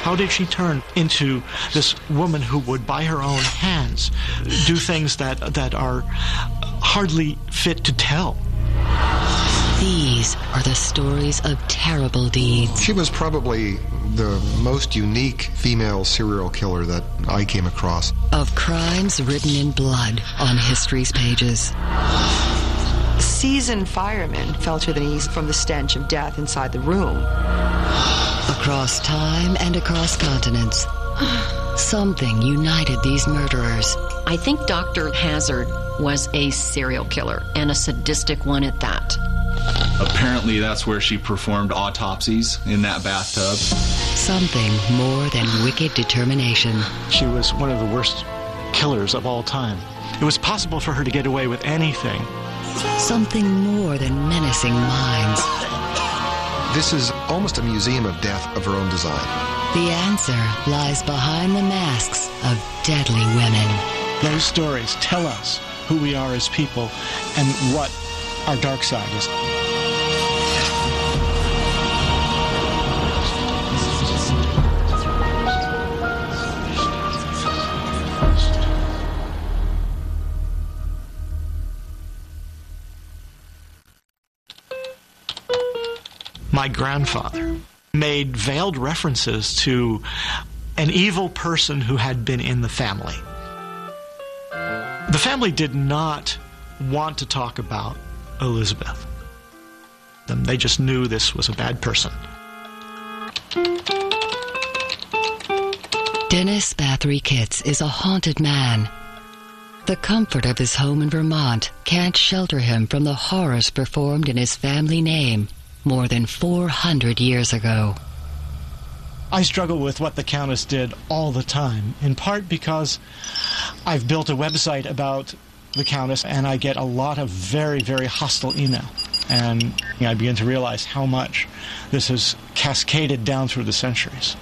How did she turn into this woman who would, by her own hands, do things that are hardly fit to tell? These are the stories of terrible deeds. She was probably the most unique female serial killer that I came across. Of crimes written in blood on history's pages. Seasoned firemen fell to their knees from the stench of death inside the room. Across time and across continents, something united these murderers. I think Dr. Hazard was a serial killer, and a sadistic one at that. Apparently that's where she performed autopsies, in that bathtub. Something more than wicked determination. She was one of the worst killers of all time. It was possible for her to get away with anything. Something more than menacing minds. This is almost a museum of death of her own design. The answer lies behind the masks of deadly women. Those stories tell us who we are as people and what our dark side is. My grandfather made veiled references to an evil person who had been in the family. The family did not want to talk about Elizabeth. They just knew this was a bad person. Dennis Bathory Kitts is a haunted man. The comfort of his home in Vermont can't shelter him from the horrors performed in his family name more than 400 years ago. I struggle with what the Countess did all the time, in part because I've built a website about the Countess and I get a lot of very, very hostile email. And I begin to realize how much this has cascaded down through the centuries.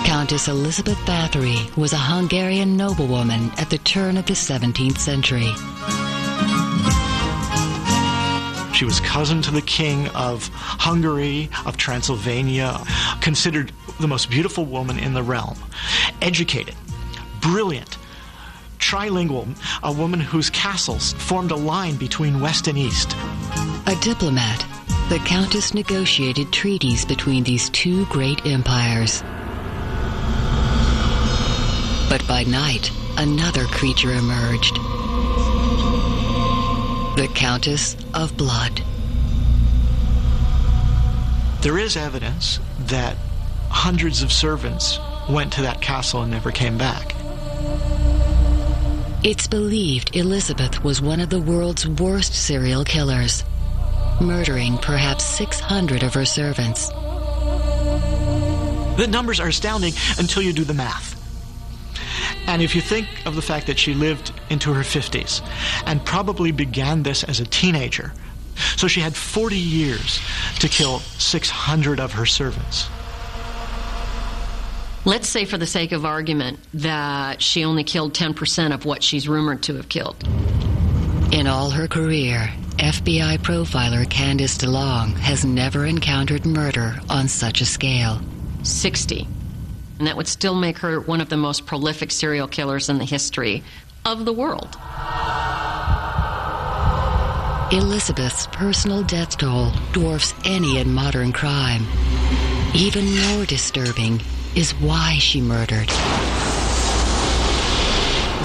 Countess Elizabeth Bathory was a Hungarian noblewoman at the turn of the 17th century. She was cousin to the King of Hungary, of Transylvania, considered the most beautiful woman in the realm. Educated, brilliant, trilingual, a woman whose castles formed a line between West and East. A diplomat, the Countess negotiated treaties between these two great empires. But by night, another creature emerged. The Countess of Blood. There is evidence that hundreds of servants went to that castle and never came back. It's believed Elizabeth was one of the world's worst serial killers, murdering perhaps 600 of her servants. The numbers are astounding until you do the math. And if you think of the fact that she lived into her 50s and probably began this as a teenager, so she had 40 years to kill 600 of her servants. Let's say, for the sake of argument, that she only killed 10% of what she's rumored to have killed. In all her career, FBI profiler Candice DeLong has never encountered murder on such a scale. 60. And that would still make her one of the most prolific serial killers in the history of the world. Elizabeth's personal death toll dwarfs any in modern crime. Even more disturbing is why she murdered.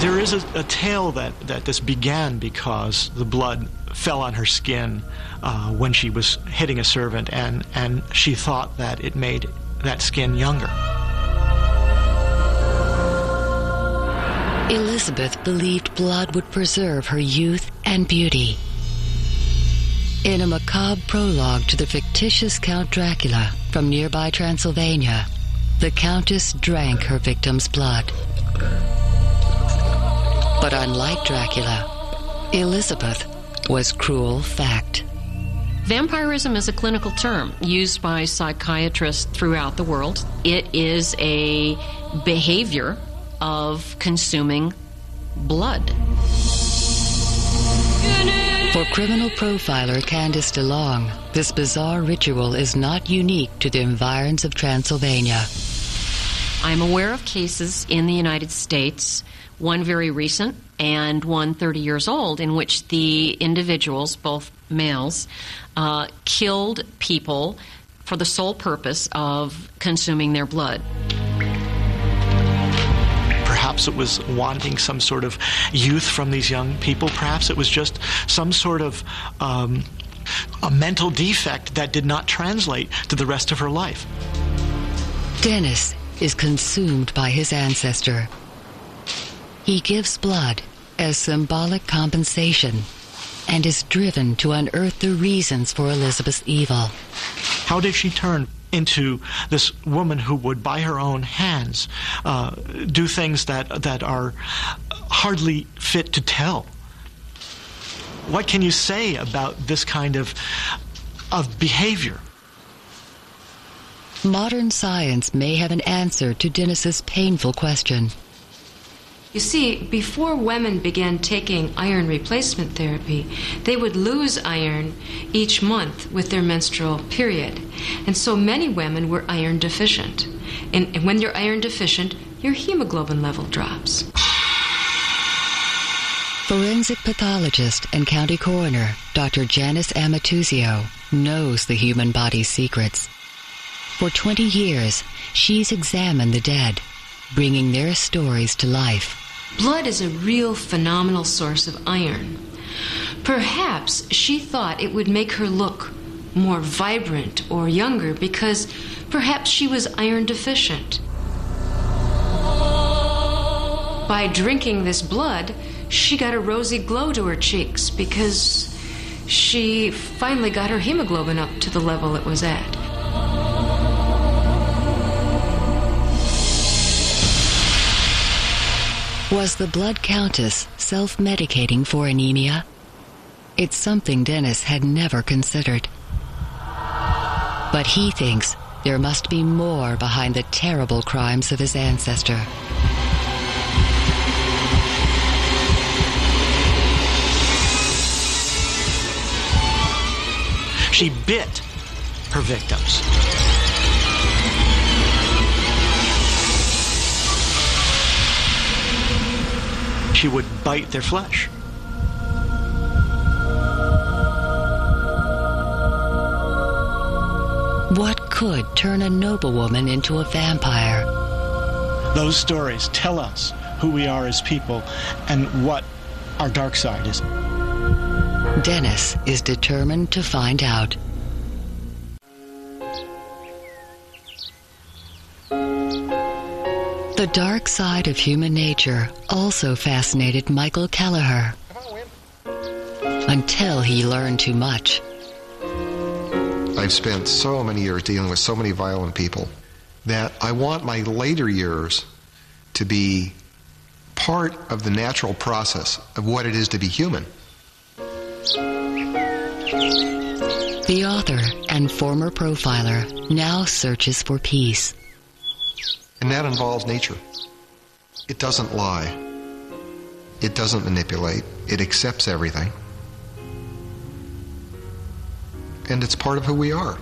There is a tale that this began because the blood fell on her skin when she was hitting a servant, and she thought that it made that skin younger. Elizabeth believed blood would preserve her youth and beauty. In a macabre prologue to the fictitious Count Dracula from nearby Transylvania, the Countess drank her victim's blood. But unlike Dracula, Elizabeth was cruel fact. Vampirism is a clinical term used by psychiatrists throughout the world. It is a behavior of consuming blood. For criminal profiler Candace DeLong, this bizarre ritual is not unique to the environs of Transylvania. I'm aware of cases in the United States, one very recent and one 30 years old, in which the individuals, both males, killed people for the sole purpose of consuming their blood. Perhaps it was wanting some sort of youth from these young people. Perhaps it was just some sort of a mental defect that did not translate to the rest of her life. Dennis is consumed by his ancestor. He gives blood as symbolic compensation and is driven to unearth the reasons for Elizabeth's evil. How did she turn into this woman who would, by her own hands, do things that are hardly fit to tell? What can you say about this kind of behavior? Modern science may have an answer to Dennis's painful question. You see, before women began taking iron replacement therapy, they would lose iron each month with their menstrual period. And so many women were iron deficient. And when you're iron deficient, your hemoglobin level drops. Forensic pathologist and county coroner Dr. Janice Amatuzio knows the human body's secrets. For 20 years, she's examined the dead, bringing their stories to life. Blood is a real phenomenal source of iron. Perhaps she thought it would make her look more vibrant or younger because perhaps she was iron deficient. By drinking this blood, she got a rosy glow to her cheeks because she finally got her hemoglobin up to the level it was at. Was the blood countess self-medicating for anemia? It's something Dennis had never considered. But he thinks there must be more behind the terrible crimes of his ancestor. She bit her victims. She would bite their flesh. What could turn a noblewoman into a vampire? Those stories tell us who we are as people and what our dark side is. Dennis is determined to find out. The dark side of human nature also fascinated Michael Kelleher until he learned too much. I've spent so many years dealing with so many violent people that I want my later years to be part of the natural process of what it is to be human. The author and former profiler now searches for peace. And that involves nature. It doesn't lie. It doesn't manipulate. It accepts everything. And it's part of who we are.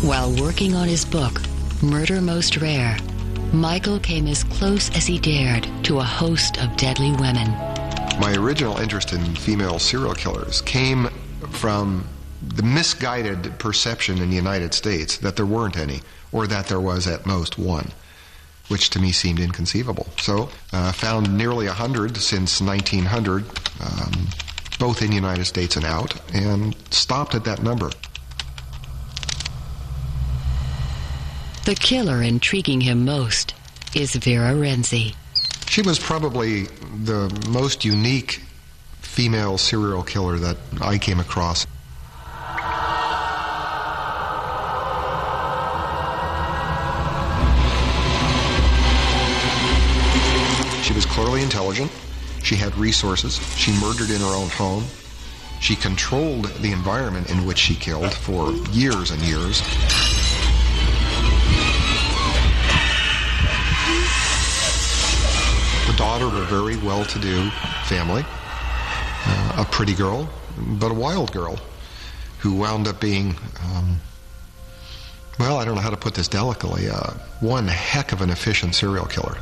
While working on his book, Murder Most Rare, Michael came as close as he dared to a host of deadly women. My original interest in female serial killers came from the misguided perception in the United States that there weren't any, or that there was at most one, which to me seemed inconceivable. So found nearly 100 since 1900, both in the United States and out, and stopped at that number. The killer intriguing him most is Vera Renzi. She was probably the most unique female serial killer that I came across. She was clearly intelligent. She had resources. She murdered in her own home. She controlled the environment in which she killed for years and years. The daughter of a very well-to-do family. a pretty girl, but a wild girl who wound up being, well, I don't know how to put this delicately, one heck of an efficient serial killer.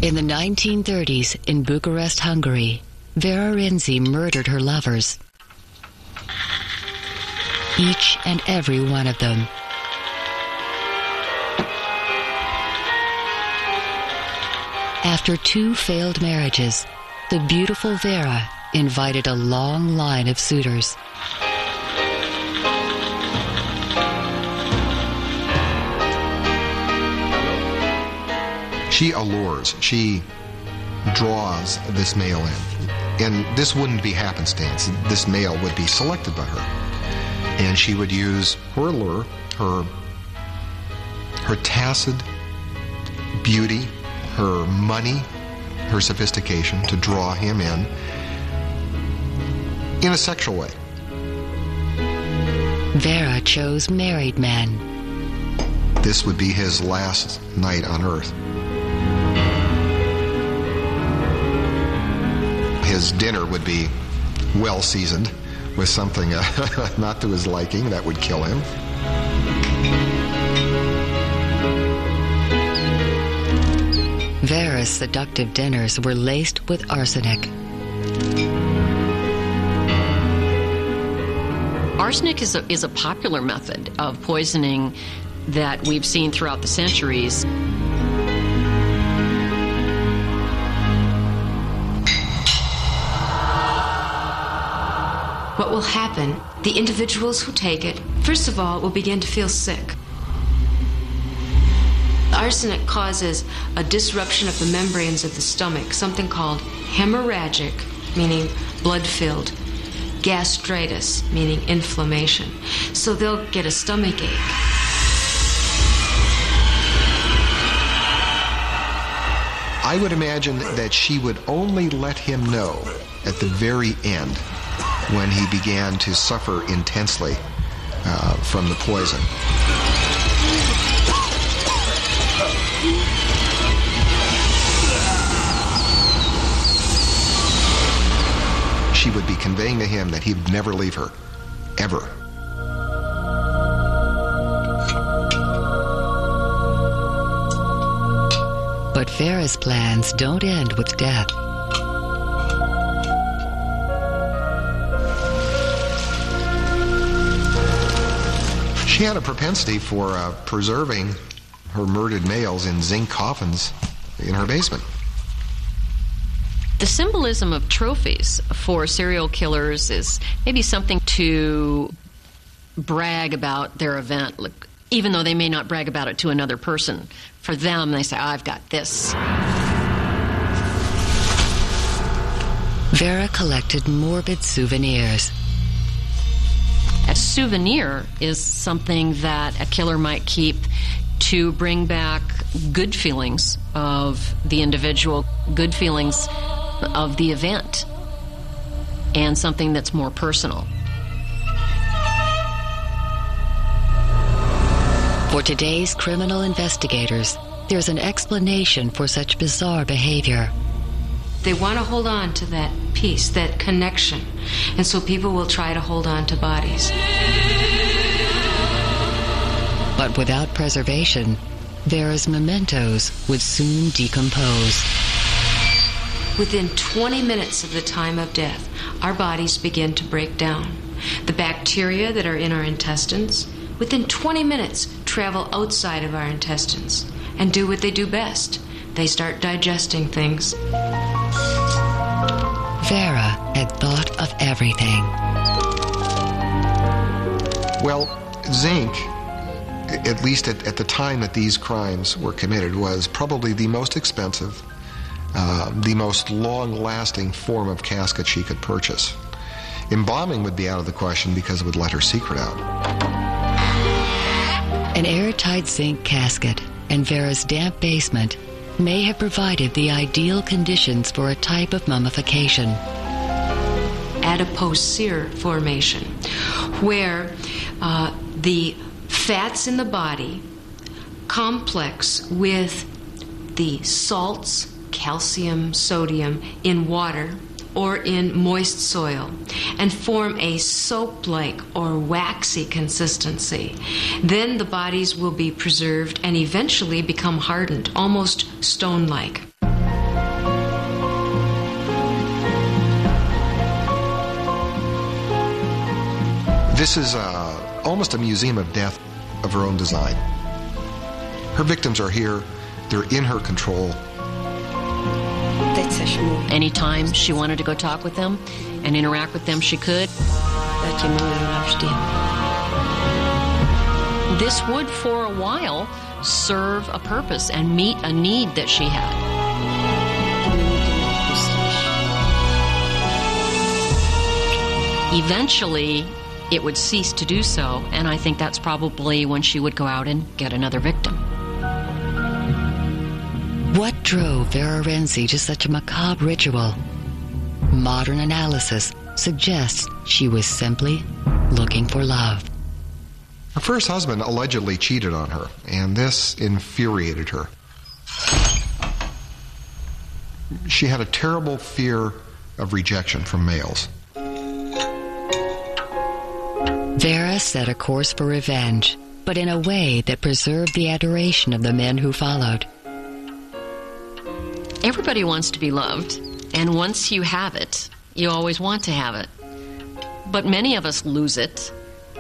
In the 1930s, in Bucharest, Hungary, Vera Renzi murdered her lovers. Each and every one of them. After 2 failed marriages, the beautiful Vera invited a long line of suitors. She allures, she draws this male in. And this wouldn't be happenstance. This male would be selected by her. And she would use her allure, her tacit beauty, her money, her sophistication to draw him in a sexual way. Vera chose married men. This would be his last night on earth. His dinner would be well seasoned with something not to his liking that would kill him. Vera's seductive dinners were laced with arsenic. Arsenic is a popular method of poisoning that we've seen throughout the centuries. What will happen? The individuals who take it, first of all, will begin to feel sick. Arsenic causes a disruption of the membranes of the stomach, something called hemorrhagic, meaning blood-filled, gastritis, meaning inflammation. So they'll get a stomach ache. I would imagine that she would only let him know at the very end when he began to suffer intensely from the poison. She would be conveying to him that he'd never leave her, ever. But Vera's plans don't end with death. She had a propensity for preserving her murdered males in zinc coffins in her basement. The symbolism of trophies for serial killers is maybe something to brag about their event, even though they may not brag about it to another person. For them, they say, I've got this. Vera collected morbid souvenirs. A souvenir is something that a killer might keep to bring back good feelings of the individual, good feelings of the event, and something that's more personal. For today's criminal investigators, there's an explanation for such bizarre behavior. They want to hold on to that piece, that connection, and so people will try to hold on to bodies. But without preservation, Vera's mementos would soon decompose. Within 20 minutes of the time of death, our bodies begin to break down. The bacteria that are in our intestines, within 20 minutes, travel outside of our intestines and do what they do best. They start digesting things. Vera had thought of everything. Well, zinc, at least at the time that these crimes were committed, was probably the most expensive, the most long-lasting form of casket she could purchase. Embalming would be out of the question because it would let her secret out. An airtight zinc casket and Vera's damp basement may have provided the ideal conditions for a type of mummification. Adipose sear formation, where the fats in the body complex with the salts, calcium, sodium, in water or in moist soil and form a soap-like or waxy consistency. Then the bodies will be preserved and eventually become hardened, almost stone-like. This is almost a museum of death of her own design. Her victims are here. They're in her control. Anytime she wanted to go talk with them and interact with them, she could. This would, for a while, serve a purpose and meet a need that she had. Eventually, it would cease to do so, and I think that's probably when she would go out and get another victim. What drove Vera Renzi to such a macabre ritual? Modern analysis suggests she was simply looking for love. Her first husband allegedly cheated on her, and this infuriated her. She had a terrible fear of rejection from males. Vera set a course for revenge, but in a way that preserved the adoration of the men who followed. Everybody wants to be loved, and once you have it, you always want to have it. But many of us lose it.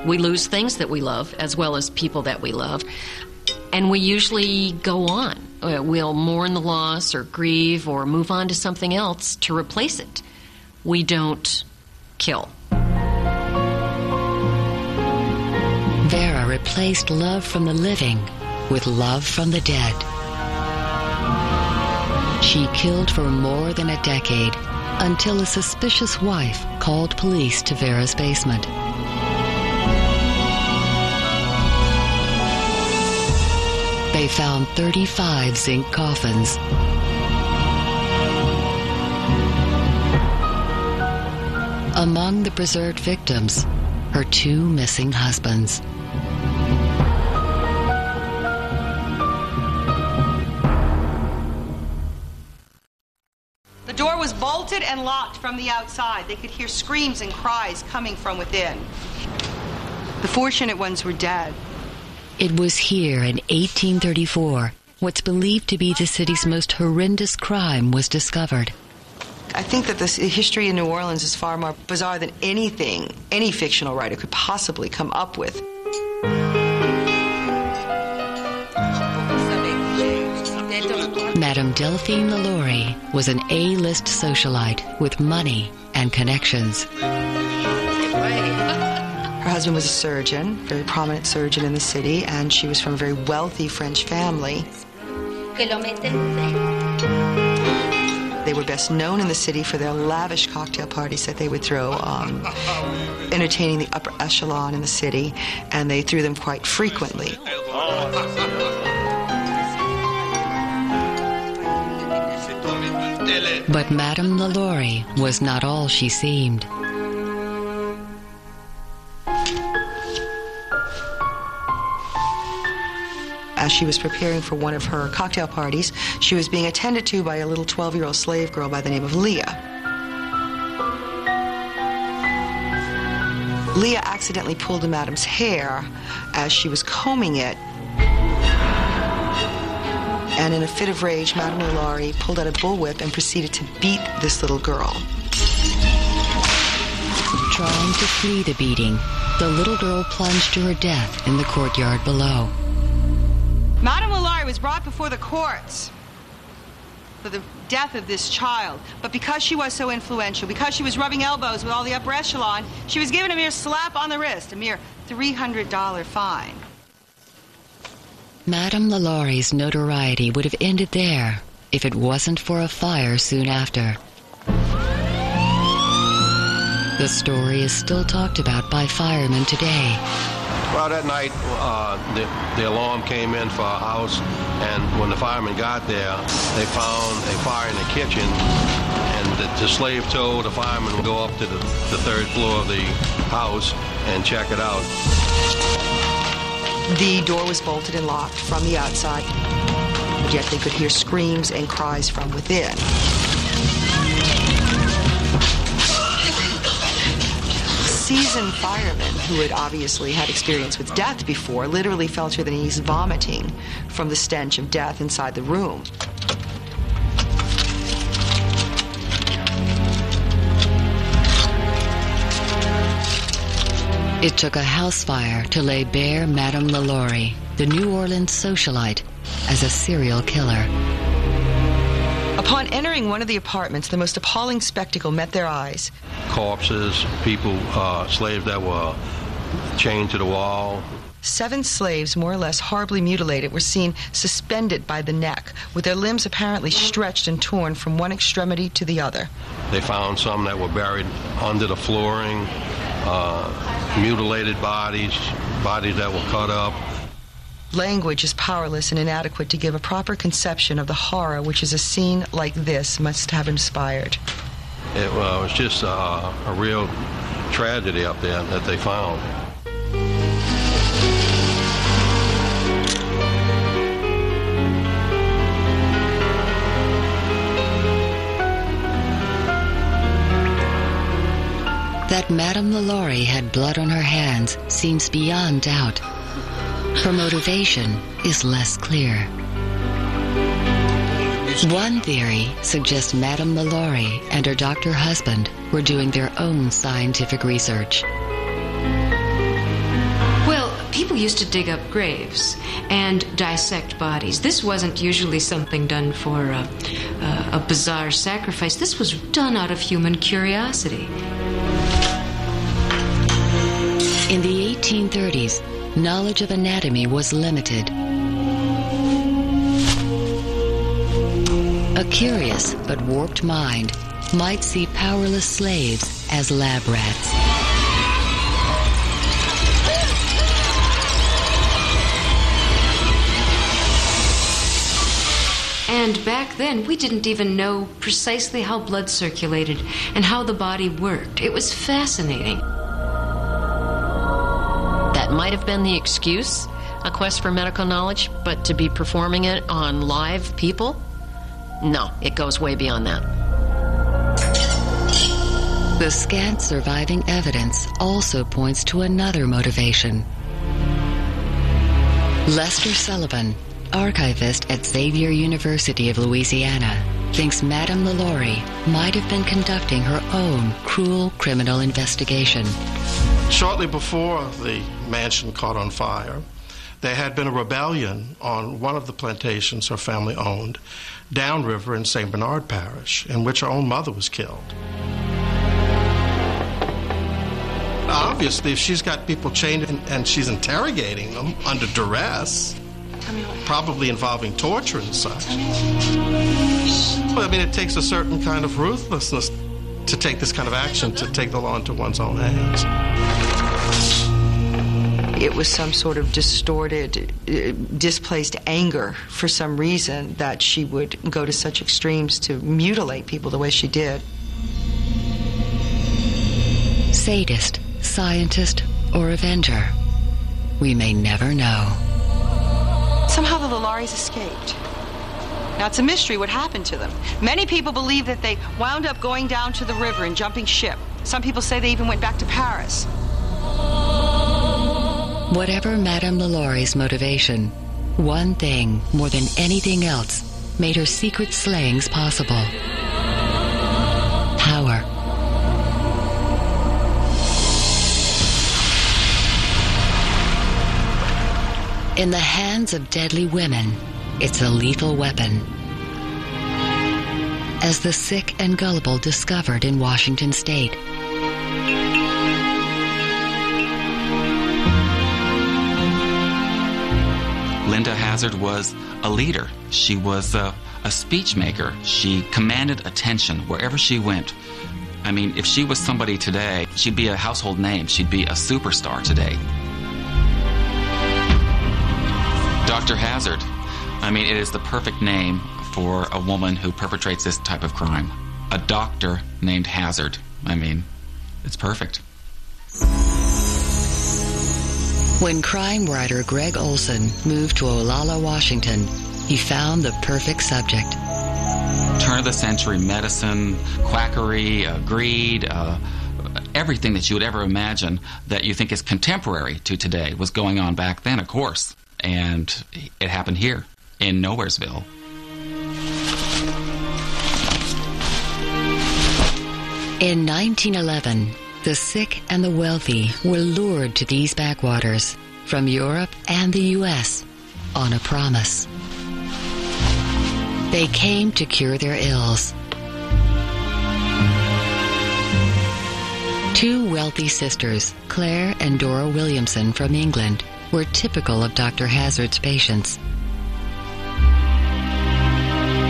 We lose things that we love, as well as people that we love, and we usually go on. We'll mourn the loss or grieve or move on to something else to replace it. We don't kill. Vera replaced love from the living with love from the dead. She killed for more than a decade until a suspicious wife called police to Vera's basement. They found 35 zinc coffins. Among the preserved victims, her two missing husbands. The door was bolted and locked from the outside. They could hear screams and cries coming from within. The fortunate ones were dead. It was here in 1834, what's believed to be the city's most horrendous crime was discovered. I think that the history in New Orleans is far more bizarre than anything any fictional writer could possibly come up with. Madame Delphine Lalaurie was an A-list socialite with money and connections. Her husband was a surgeon, a very prominent surgeon in the city, and she was from a very wealthy French family. They were best known in the city for their lavish cocktail parties that they would throw, entertaining the upper echelon in the city, and they threw them quite frequently. But Madame Lalaurie was not all she seemed. As she was preparing for one of her cocktail parties, she was being attended to by a little 12-year-old slave girl by the name of Leah. Leah accidentally pulled Madame's hair as she was combing it. And in a fit of rage, Madame Lalaurie pulled out a bullwhip and proceeded to beat this little girl. Trying to flee the beating, the little girl plunged to her death in the courtyard below. Madame Lalaurie was brought before the courts for the death of this child. But because she was so influential, because she was rubbing elbows with all the upper echelon, she was given a mere slap on the wrist, a mere $300 fine. Madame Lalaurie's notoriety would have ended there if it wasn't for a fire soon after. The story is still talked about by firemen today. Well, that night, the alarm came in for our house, and when the firemen got there, they found a fire in the kitchen, and the slave told the firemen to go up to the third floor of the house and check it out. The door was bolted and locked from the outside. yet they could hear screams and cries from within. Seasoned firemen who had obviously had experience with death before literally fell to their knees vomiting from the stench of death inside the room. It took a house fire to lay bare Madame LaLaurie, the New Orleans socialite, as a serial killer. Upon entering one of the apartments, the most appalling spectacle met their eyes. Corpses, people, slaves that were chained to the wall. 7 slaves, more or less horribly mutilated, were seen suspended by the neck, with their limbs apparently stretched and torn from one extremity to the other. They found some that were buried under the flooring, mutilated bodies that were cut up. Language is powerless and inadequate to give a proper conception of the horror which is a scene like this must have inspired. It was just a real tragedy up there that they found. That Madame LaLaurie had blood on her hands seems beyond doubt. Her motivation is less clear. One theory suggests Madame LaLaurie and her doctor husband were doing their own scientific research. Well, people used to dig up graves and dissect bodies. This wasn't usually something done for a bizarre sacrifice. This was done out of human curiosity. In the 1830s, knowledge of anatomy was limited. A curious but warped mind might see powerless slaves as lab rats. And back then, we didn't even know precisely how blood circulated and how the body worked. It was fascinating. That might have been the excuse, a quest for medical knowledge, but to be performing it on live people? No, it goes way beyond that. The scant surviving evidence also points to another motivation. Lester Sullivan, archivist at Xavier University of Louisiana, thinks Madame LaLaurie might have been conducting her own cruel criminal investigation. Shortly before the mansion caught on fire, there had been a rebellion on one of the plantations her family owned, downriver in St. Bernard Parish, in which her own mother was killed. Obviously, if she's got people chained and she's interrogating them under duress, probably involving torture and such, I mean, it takes a certain kind of ruthlessness to take this kind of action, to take the law into one's own hands. It was some sort of distorted, displaced anger for some reason that she would go to such extremes to mutilate people the way she did. Sadist, scientist, or avenger? We may never know. Somehow the LaLauries escaped. Now, it's a mystery what happened to them. Many people believe that they wound up going down to the river and jumping ship. Some people say they even went back to Paris. Whatever Madame LaLaurie's motivation, one thing more than anything else made her secret slayings possible. Power. In the hands of deadly women, it's a lethal weapon. As the sick and gullible discovered in Washington State. Linda Hazard was a leader. She was a speech maker. She commanded attention wherever she went. I mean, if she was somebody today, she'd be a household name. She'd be a superstar today. Dr. Hazard. I mean, it is the perfect name for a woman who perpetrates this type of crime. A doctor named Hazard. I mean, it's perfect. When crime writer Greg Olson moved to Olalla, Washington, he found the perfect subject. Turn of the century medicine, quackery, greed, everything that you would ever imagine that you think is contemporary to today was going on back then, of course. And it happened here in Nowheresville. In 1911, the sick and the wealthy were lured to these backwaters from Europe and the U.S. on a promise. They came to cure their ills. Two wealthy sisters, Claire and Dora Williamson from England, were typical of Dr. Hazard's patients.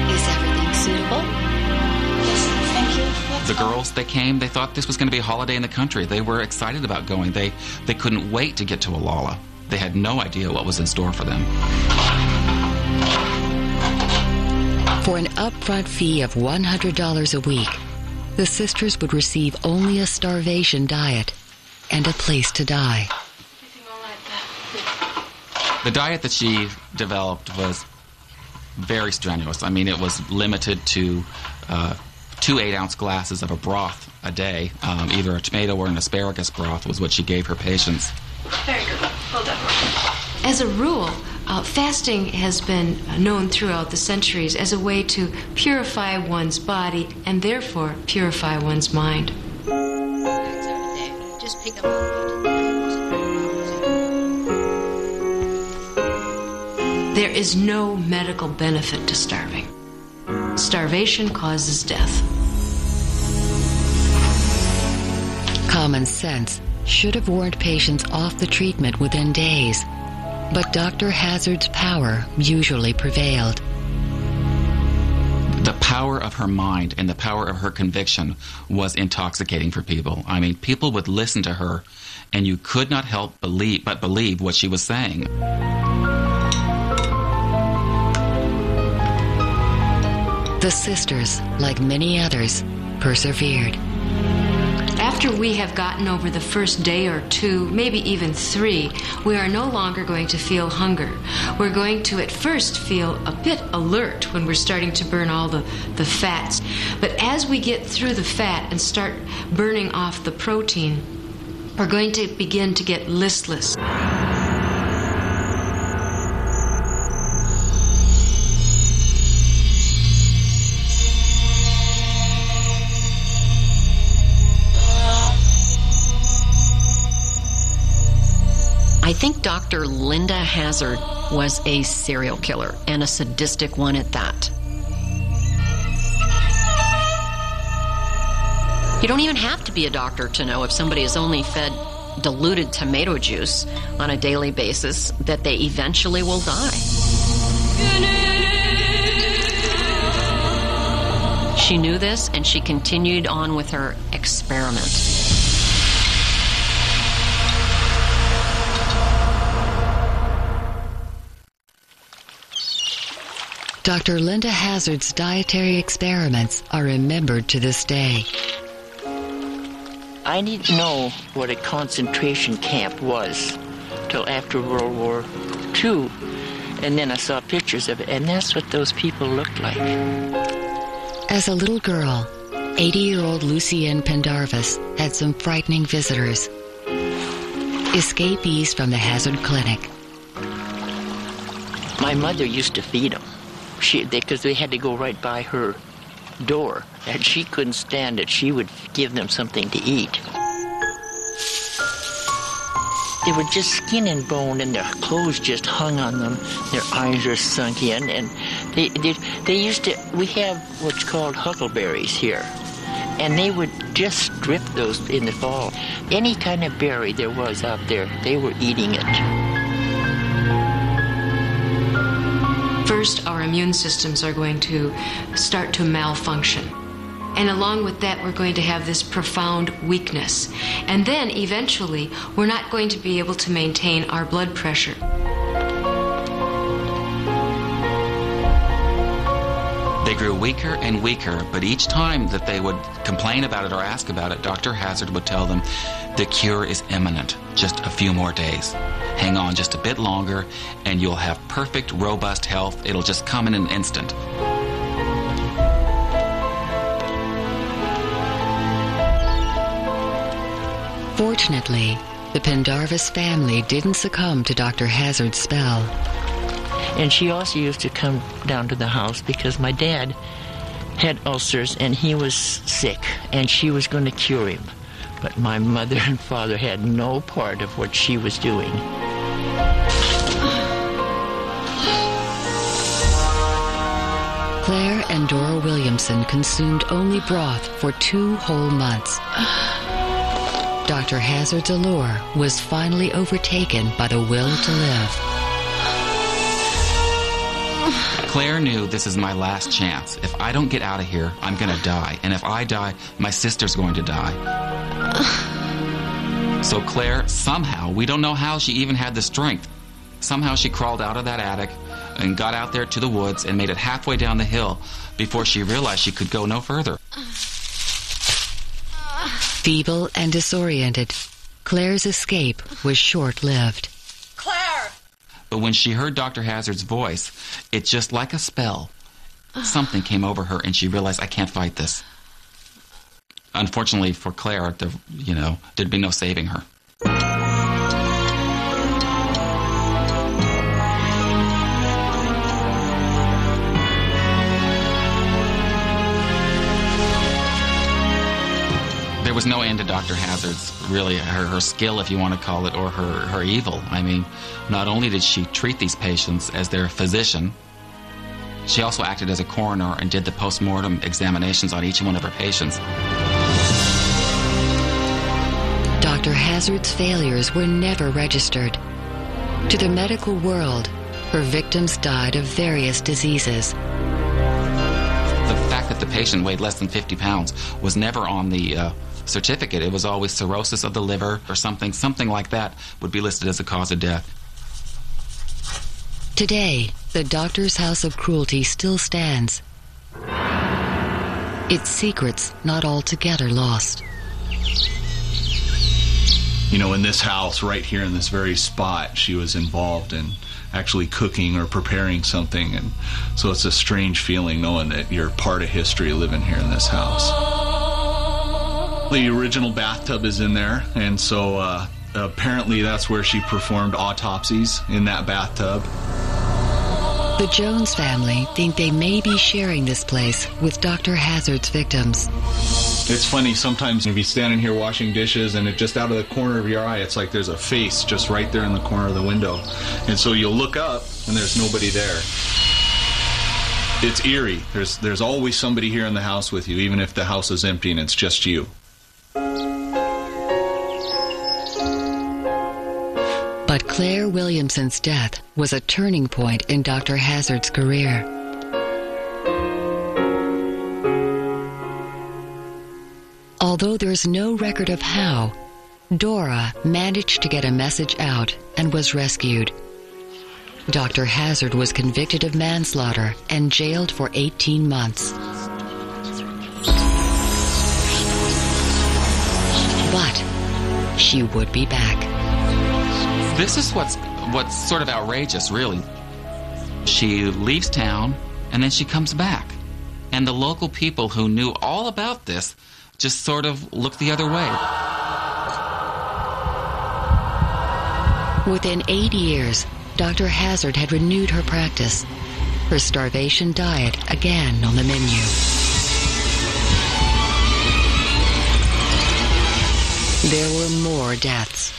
Is everything suitable? Yes, thank you. The girls, they came, they thought this was going to be a holiday in the country. They were excited about going. They couldn't wait to get to Olalla. They had no idea what was in store for them. For an upfront fee of $100 a week, the sisters would receive only a starvation diet and a place to die. The diet that she developed was very strenuous. I mean, it was limited to 2 8-ounce glasses of a broth a day. Either a tomato or an asparagus broth was what she gave her patients. Very good. Well done. As a rule, fasting has been known throughout the centuries as a way to purify one's body and therefore purify one's mind. Just pick them up. There is no medical benefit to starving. Starvation causes death. Common sense should have warned patients off the treatment within days, but Dr. Hazard's power usually prevailed. The power of her mind and the power of her conviction was intoxicating for people. I mean, people would listen to her, and you could not help but believe what she was saying. The sisters, like many others, persevered. After we have gotten over the first day or two, maybe even 3, we are no longer going to feel hunger. We're going to at first feel a bit alert when we're starting to burn all the fats. But as we get through the fat and start burning off the protein, we're going to begin to get listless. I think Dr. Linda Hazard was a serial killer, and a sadistic one at that. You don't even have to be a doctor to know if somebody is only fed diluted tomato juice on a daily basis that they eventually will die. She knew this, and she continued on with her experiment. Dr. Linda Hazard's dietary experiments are remembered to this day. I didn't know what a concentration camp was till after World War II. And then I saw pictures of it, and that's what those people looked like. As a little girl, 80-year-old Lucienne Pendarvis had some frightening visitors. Escapees from the Hazard Clinic. My mother used to feed them. Because they had to go right by her door, and she couldn't stand it. She would give them something to eat. They were just skin and bone, and their clothes just hung on them. Their eyes were sunk in, and they used to. We have what's called huckleberries here, and they would just strip those in the fall. Any kind of berry there was out there, they were eating it. First, our immune systems are going to start to malfunction. And along with that, we're going to have this profound weakness. And then, eventually, we're not going to be able to maintain our blood pressure. They grew weaker and weaker, but each time that they would complain about it or ask about it, Dr. Hazard would tell them, the cure is imminent, just a few more days. Hang on just a bit longer, and you'll have perfect, robust health. It'll just come in an instant. Fortunately, the Pendarvis family didn't succumb to Dr. Hazard's spell. And she also used to come down to the house because my dad had ulcers and he was sick, and she was going to cure him. But my mother and father had no part of what she was doing. Claire and Dora Williamson consumed only broth for 2 whole months. Dr. Hazard's allure was finally overtaken by the will to live. Claire knew this is my last chance. If I don't get out of here, I'm going to die. And if I die, my sister's going to die. So Claire, somehow, we don't know how she even had the strength. Somehow she crawled out of that attic and got out there to the woods and made it halfway down the hill before she realized she could go no further. Feeble and disoriented, Claire's escape was short-lived. Claire! But when she heard Dr. Hazard's voice, it just like a spell. Something came over her and she realized, I can't fight this. Unfortunately for Claire, there'd be no saving her. There was no end to Dr. Hazard's, really, her skill, if you want to call it, or her evil. I mean, not only did she treat these patients as their physician, she also acted as a coroner and did the post-mortem examinations on each one of her patients. Dr. Hazard's failures were never registered. To the medical world, her victims died of various diseases. The fact that the patient weighed less than 50 pounds was never on the certificate. It was always cirrhosis of the liver or something like that would be listed as a cause of death. Today, the Doctor's House of Cruelty still stands. Its secrets not altogether lost. In this house, right here in this very spot, she was involved in actually cooking or preparing something, and so it's a strange feeling knowing that you're part of history living here in this house. The original bathtub is in there, and so apparently that's where she performed autopsies, in that bathtub. The Jones family think they may be sharing this place with Dr. Hazard's victims. It's funny, sometimes you'll be standing here washing dishes and just out of the corner of your eye, it's like there's a face just right there in the corner of the window. And so you'll look up and there's nobody there. It's eerie. There's always somebody here in the house with you, even if the house is empty and it's just you. But Claire Williamson's death was a turning point in Dr. Hazard's career. Although there's no record of how, Dora managed to get a message out and was rescued. Dr. Hazard was convicted of manslaughter and jailed for 18 months. But she would be back. This is what's sort of outrageous, really. She leaves town, and then she comes back. And the local people who knew all about this just sort of looked the other way. Within 8 years, Dr. Hazard had renewed her practice. Her starvation diet again on the menu. There were more deaths.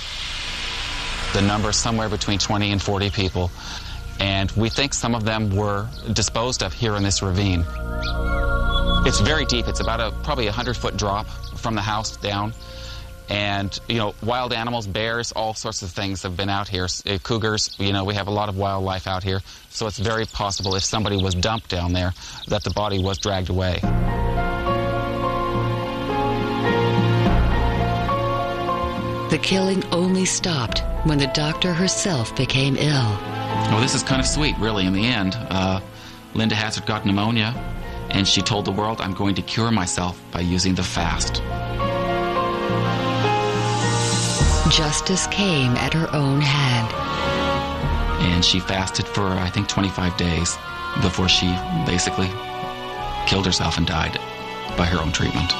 The number is somewhere between 20 and 40 people, and we think some of them were disposed of here in this ravine. It's very deep. It's about probably 100-foot drop from the house down, and wild animals, bears, all sorts of things have been out here. Cougars, we have a lot of wildlife out here, so it's very possible if somebody was dumped down there that the body was dragged away. The killing only stopped when the doctor herself became ill. Well, this is kind of sweet, really, in the end. Linda Hazard got pneumonia, and she told the world, I'm going to cure myself by using the fast. Justice came at her own hand. And she fasted for, I think, 25 days before she basically killed herself and died by her own treatment.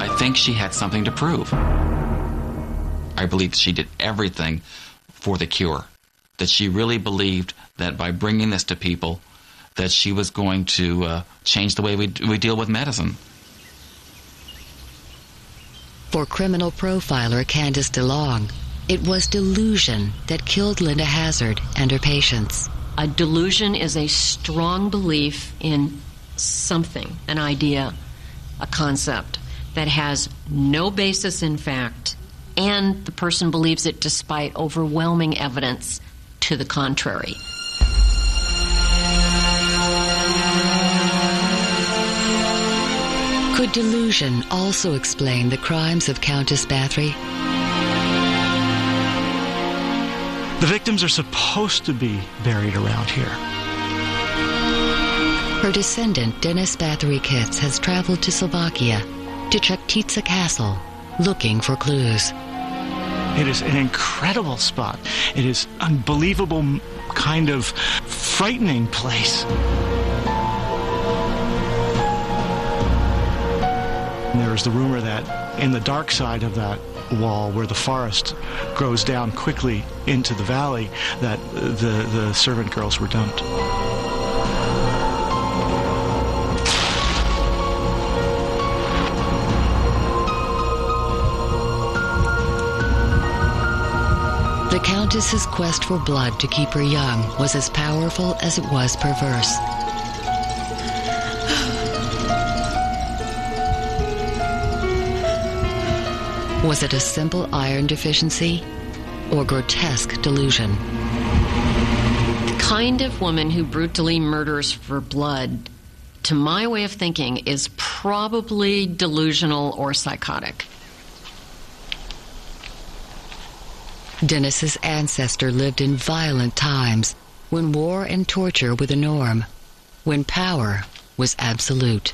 I think she had something to prove. I believe she did everything for the cure. That she really believed that by bringing this to people, that she was going to change the way we deal with medicine. For criminal profiler Candace DeLong, it was delusion that killed Linda Hazard and her patients. A delusion is a strong belief in something, an idea, a concept that has no basis in fact, and the person believes it despite overwhelming evidence to the contrary. Could delusion also explain the crimes of Countess Bathory? The victims are supposed to be buried around here. Her descendant, Dennis Bathory Kitts, has traveled to Slovakia, to Chuktica Castle, looking for clues. It is an incredible spot. It is unbelievable, kind of frightening place. And there is the rumor that in the dark side of that wall, where the forest grows down quickly into the valley, that the servant girls were dumped. The Countess's quest for blood to keep her young was as powerful as it was perverse. Was it a simple iron deficiency or grotesque delusion? The kind of woman who brutally murders for blood, to my way of thinking, is probably delusional or psychotic. Dennis's ancestor lived in violent times when war and torture were the norm, when power was absolute.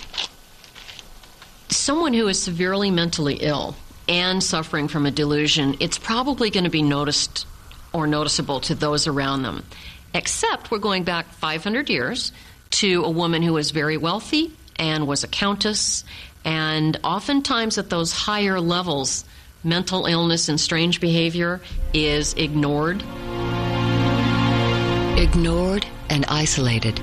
Someone who is severely mentally ill and suffering from a delusion, it's probably going to be noticed or noticeable to those around them. Except we're going back 500 years to a woman who was very wealthy and was a countess, and oftentimes at those higher levels, mental illness and strange behavior is ignored. Ignored and isolated.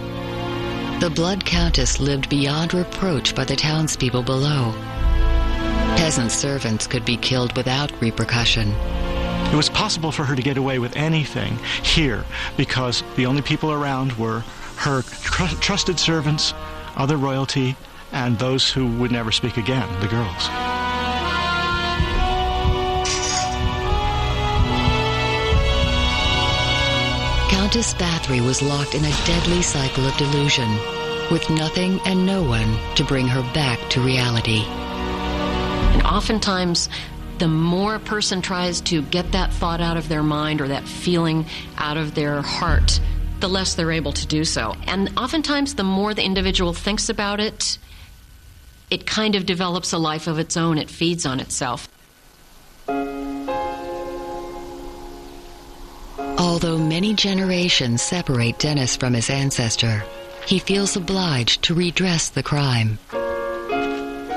The Blood Countess lived beyond reproach by the townspeople below. Peasant servants could be killed without repercussion. It was possible for her to get away with anything here because the only people around were her trusted servants, other royalty, and those who would never speak again, the girls. Countess Bathory was locked in a deadly cycle of delusion, with nothing and no one to bring her back to reality. And oftentimes, the more a person tries to get that thought out of their mind or that feeling out of their heart, the less they're able to do so. And oftentimes, the more the individual thinks about it, it kind of develops a life of its own. It feeds on itself. Although many generations separate Dennis from his ancestor, he feels obliged to redress the crime.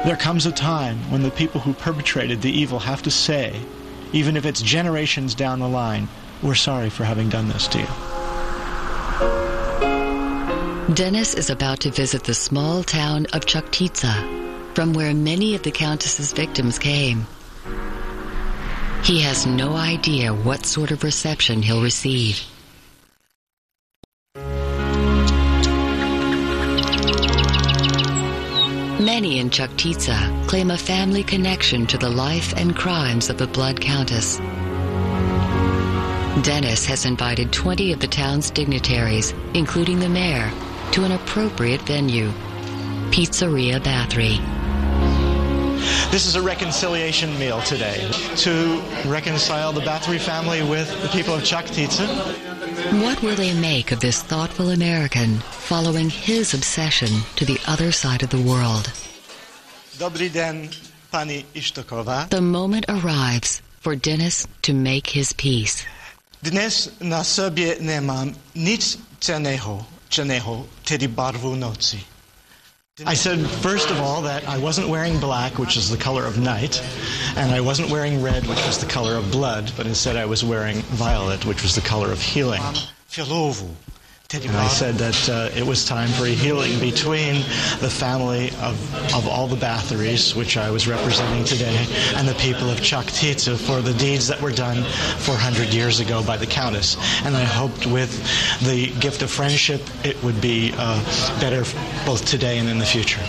There comes a time when the people who perpetrated the evil have to say, even if it's generations down the line, we're sorry for having done this to you. Dennis is about to visit the small town of Chuktica, from where many of the Countess's victims came. He has no idea what sort of reception he'll receive. Many in Chuktica claim a family connection to the life and crimes of the Blood Countess. Dennis has invited 20 of the town's dignitaries, including the mayor, to an appropriate venue, Pizzeria Bathory. This is a reconciliation meal today to reconcile the Bathory family with the people of Chaktica. What will they make of this thoughtful American following his obsession to the other side of the world? Dobrý den, pani Ištoková. The moment arrives for Dennis to make his peace. Dnes na sobie nemám nic cenného, tedy barvu noci. I said, first of all, that I wasn't wearing black, which is the color of night, and I wasn't wearing red, which was the color of blood, but instead I was wearing violet, which was the color of healing. And I said that it was time for a healing between the family of all the Bathorys, which I was representing today, and the people of Chaktica for the deeds that were done 400 years ago by the Countess. And I hoped with the gift of friendship it would be better both today and in the future.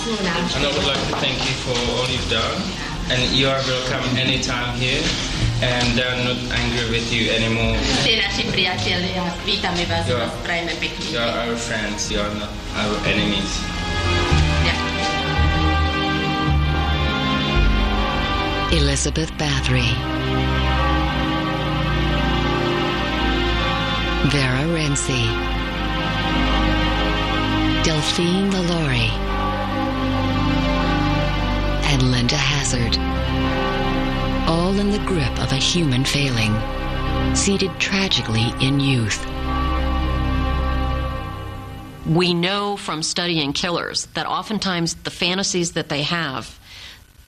And I would like to thank you for all you've done. And you are welcome anytime here. And they're not angry with you anymore. You are our friends. You are not our enemies. Elizabeth Bathory, Vera Renzi, Delphine Lalaurie, and Linda Hazard, all in the grip of a human failing, seated tragically in youth. We know from studying killers that oftentimes the fantasies that they have,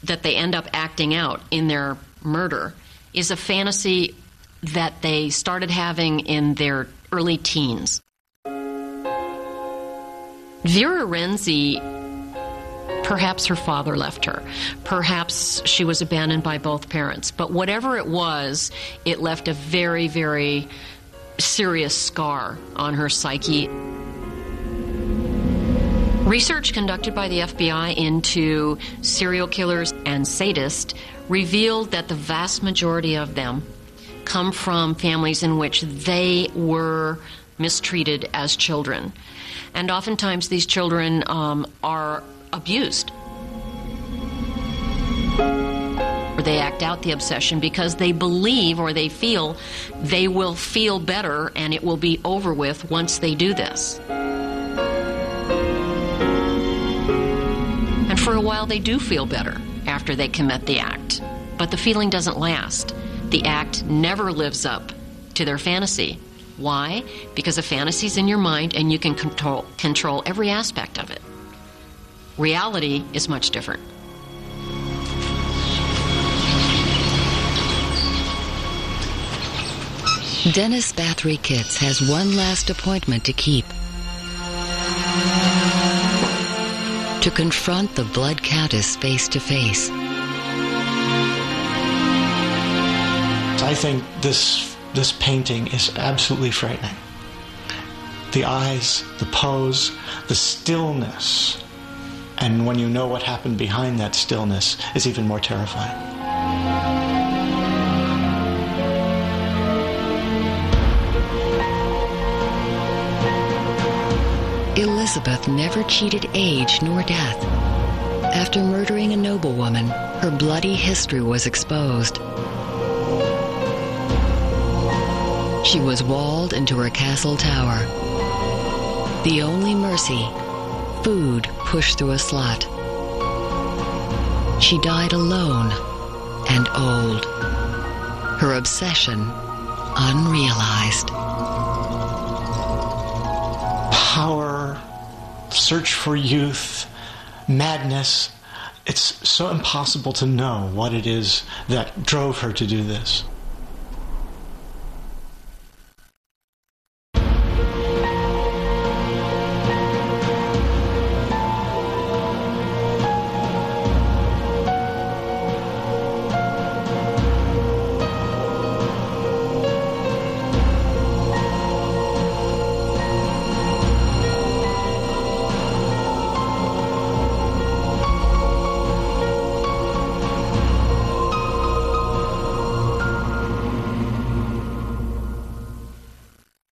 that they end up acting out in their murder, is a fantasy that they started having in their early teens. Vera Renzi, perhaps her father left her. Perhaps she was abandoned by both parents. But whatever it was, it left a very, very serious scar on her psyche. Research conducted by the FBI into serial killers and sadists revealed that the vast majority of them come from families in which they were mistreated as children. And oftentimes these children are abused. Or they act out the obsession because they believe or they feel they will feel better and it will be over with once they do this. And for a while they do feel better after they commit the act. But the feeling doesn't last. The act never lives up to their fantasy. Why? Because a fantasy's in your mind and you can control every aspect of it. Reality is much different. Dennis Bathory Kitts has one last appointment to keep. To confront the Blood Countess face to face. I think this painting is absolutely frightening. The eyes, the pose, the stillness. And when you know what happened behind that stillness, it's even more terrifying. Elizabeth never cheated age nor death. After murdering a noblewoman, her bloody history was exposed. She was walled into her castle tower. The only mercy, food pushed through a slot. She died alone and old. Her obsession unrealized. Power, search for youth, madness. It's so impossible to know what it is that drove her to do this.